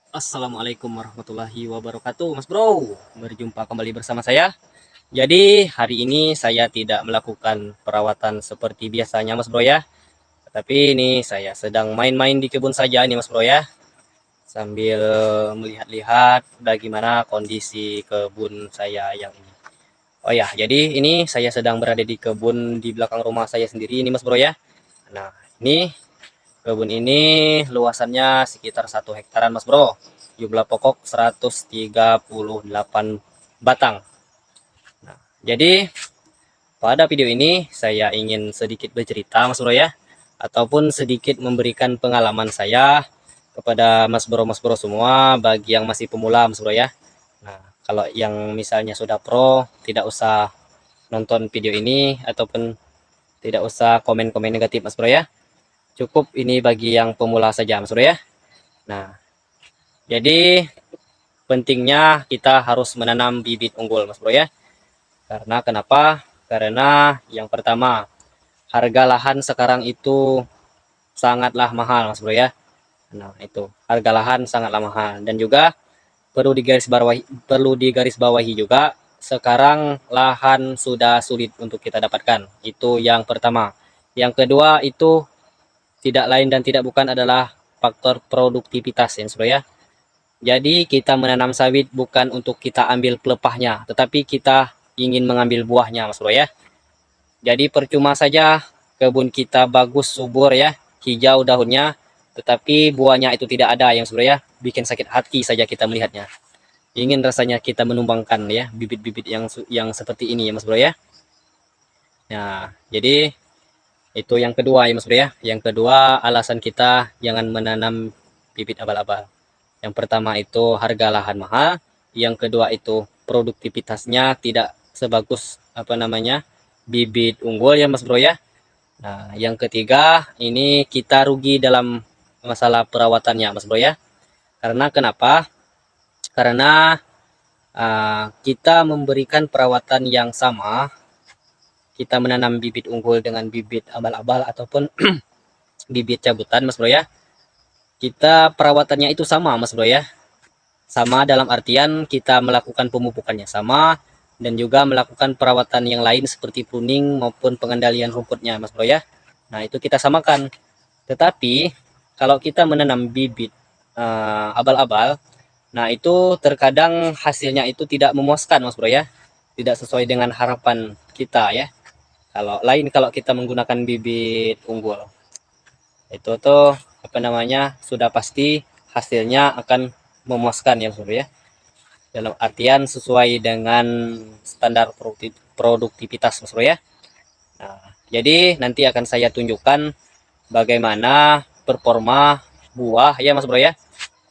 Assalamualaikum warahmatullahi wabarakatuh, Mas Bro. Berjumpa kembali bersama saya. Jadi, hari ini saya tidak melakukan perawatan seperti biasanya, Mas Bro ya. Tapi ini saya sedang main-main di kebun saja nih, Mas Bro ya. Sambil melihat-lihat bagaimana kondisi kebun saya yang ini. Oh ya, jadi ini saya sedang berada di kebun di belakang rumah saya sendiri ini, Mas Bro ya. Nah, ini kebun ini luasannya sekitar 1 hektaran, Mas Bro. Jumlah pokok 138 batang. Nah, jadi pada video ini saya ingin sedikit bercerita, Mas Bro ya, ataupun sedikit memberikan pengalaman saya kepada Mas Bro semua bagi yang masih pemula, Mas Bro ya. Nah, kalau yang misalnya sudah pro, tidak usah nonton video ini ataupun tidak usah komen-komen negatif, Mas Bro ya. Cukup ini bagi yang pemula saja, Mas Bro ya. Nah, jadi pentingnya kita harus menanam bibit unggul, Mas Bro ya. Karena kenapa? Karena yang pertama, harga lahan sekarang itu sangatlah mahal, Mas Bro ya. Nah, itu harga lahan sangatlah mahal dan juga perlu digarisbawahi juga sekarang lahan sudah sulit untuk kita dapatkan. Itu yang pertama. Yang kedua itu tidak lain dan tidak bukan adalah faktor produktivitas ya, Mas Bro ya. Jadi kita menanam sawit bukan untuk kita ambil pelepahnya, tetapi kita ingin mengambil buahnya, Mas Bro ya. Jadi percuma saja kebun kita bagus, subur ya, hijau daunnya, tetapi buahnya itu tidak ada ya, Mas Bro ya. Bikin sakit hati saja kita melihatnya. Ingin rasanya kita menumbangkan ya bibit-bibit yang seperti ini ya, Mas Bro ya. Nah, jadi itu yang kedua ya, Mas Bro ya. Yang kedua alasan kita jangan menanam bibit abal-abal. Yang pertama itu harga lahan mahal, yang kedua itu produktivitasnya tidak sebagus apa namanya bibit unggul ya, Mas Bro ya. Nah, yang ketiga ini kita rugi dalam masalah perawatannya, Mas Bro ya. Karena kenapa? Karena kita memberikan perawatan yang sama, kita menanam bibit unggul dengan bibit abal-abal ataupun bibit cabutan, Mas Bro ya. Kita perawatannya itu sama, Mas Bro ya. Sama dalam artian kita melakukan pemupukannya sama dan juga melakukan perawatan yang lain seperti pruning maupun pengendalian rumputnya, Mas Bro ya. Nah, itu kita samakan. Tetapi kalau kita menanam bibit abal-abal, nah itu terkadang hasilnya itu tidak memuaskan, Mas Bro ya. Tidak sesuai dengan harapan kita ya. Kalau kita menggunakan bibit unggul, itu tuh apa namanya sudah pasti hasilnya akan memuaskan ya, Mas Bro ya. Dalam artian sesuai dengan standar produktivitas, Mas Bro ya. Nah, jadi nanti akan saya tunjukkan bagaimana performa buah ya, Mas Bro ya.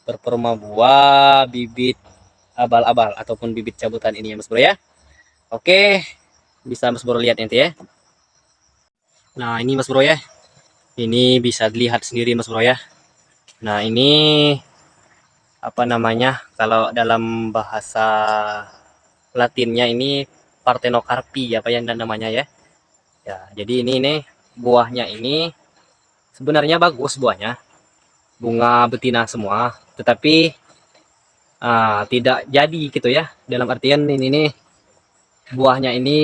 Performa buah bibit abal-abal ataupun bibit cabutan ini ya, Mas Bro ya. Oke, bisa Mas Bro lihat nanti ya. Nah, ini Mas Bro ya. Ini bisa dilihat sendiri Mas Bro ya. Nah, ini apa namanya? Kalau dalam bahasa Latinnya ini Parthenocarpi apa yang namanya ya. Ya, jadi ini nih buahnya ini sebenarnya bagus buahnya, bunga betina semua, tetapi tidak jadi gitu ya. Dalam artian ini nih buahnya ini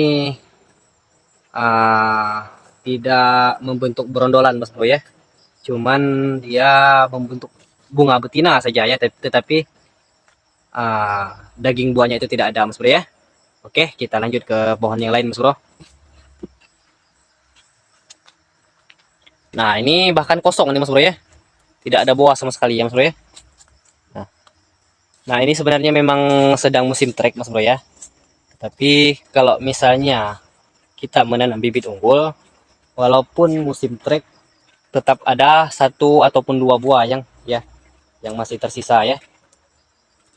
tidak membentuk berondolan, Mas Bro ya. Cuman dia membentuk bunga betina saja ya, tetapi daging buahnya itu tidak ada, Mas Bro ya. Oke, kita lanjut ke pohon yang lain, Mas Bro. Nah, ini bahkan kosong nih, Mas Bro ya. Tidak ada buah sama sekali ya, Mas Bro ya. Nah, nah ini sebenarnya memang sedang musim trek, Mas Bro ya. Tapi kalau misalnya kita menanam bibit unggul, walaupun musim trek, tetap ada satu ataupun dua buah yang masih tersisa ya.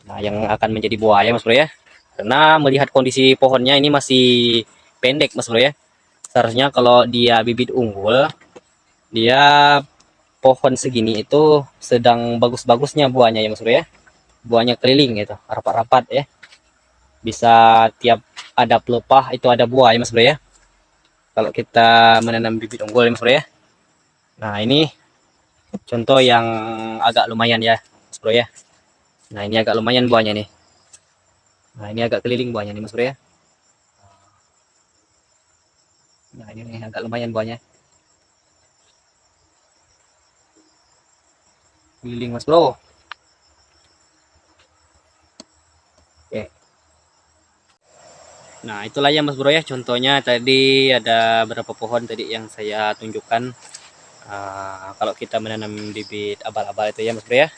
Nah, yang akan menjadi buah ya, Mas Bro ya. Karena melihat kondisi pohonnya ini masih pendek, Mas Bro ya. Seharusnya kalau dia bibit unggul, dia pohon segini itu sedang bagus-bagusnya buahnya ya, Mas Bro ya. Buahnya keliling gitu, rapat-rapat ya. Bisa tiap ada pelepah itu ada buah ya, Mas Bro ya. Kalau kita menanam bibit unggul ya, Mas Bro ya. Nah, ini contoh yang agak lumayan ya, Mas Bro ya. Nah, ini agak lumayan buahnya nih. Nah, ini agak keliling buahnya nih Mas Bro ya. Nah, ini nih, agak lumayan buahnya. Keliling Mas Bro. Oke. Nah, itulah ya Mas Bro ya. Contohnya tadi ada berapa pohon tadi yang saya tunjukkan. Kalau kita menanam bibit abal-abal itu ya Mas Bro ya.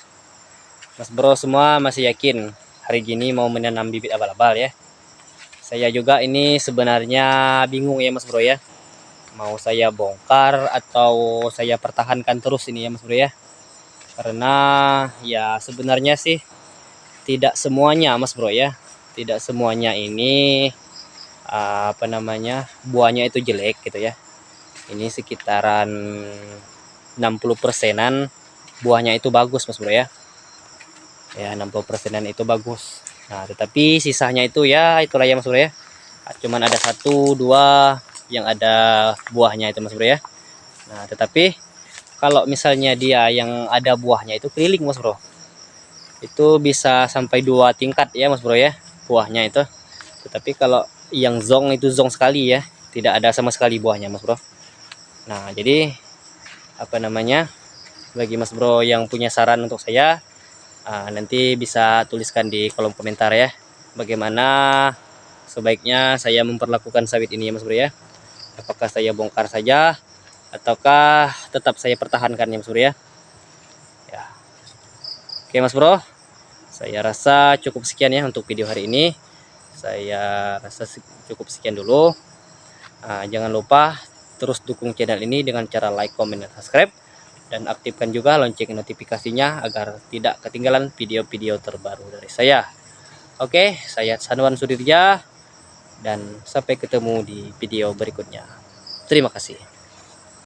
Mas Bro semua masih yakin hari gini mau menanam bibit abal-abal ya. Saya juga ini sebenarnya bingung ya Mas Bro ya. Mau saya bongkar atau saya pertahankan terus ini ya Mas Bro ya. Karena ya sebenarnya sih tidak semuanya Mas Bro ya. Tidak semuanya ini apa namanya buahnya itu jelek gitu ya. Ini sekitaran 60%-an buahnya itu bagus Mas Bro ya. Ya 60%-an itu bagus. Nah, tetapi sisanya itu ya itulah ya Mas Bro ya. Cuman ada 1-2 yang ada buahnya itu Mas Bro ya. Nah, tetapi kalau misalnya dia yang ada buahnya itu keliling Mas Bro. Itu bisa sampai 2 tingkat ya Mas Bro ya buahnya itu. Tetapi kalau yang zong itu zong sekali ya, tidak ada sama sekali buahnya Mas Bro. Nah, jadi apa namanya? Bagi Mas Bro yang punya saran untuk saya, nanti bisa tuliskan di kolom komentar ya. Bagaimana sebaiknya saya memperlakukan sawit ini ya Mas Bro ya. Apakah saya bongkar saja ataukah tetap saya pertahankan ya Mas Bro ya. Ya. Oke Mas Bro, saya rasa cukup sekian ya untuk video hari ini. Saya rasa cukup sekian dulu. Jangan lupa terus dukung channel ini dengan cara like, comment, dan subscribe. Dan aktifkan juga lonceng notifikasinya agar tidak ketinggalan video-video terbaru dari saya. Oke, saya Sanuan Sudirja dan sampai ketemu di video berikutnya. Terima kasih.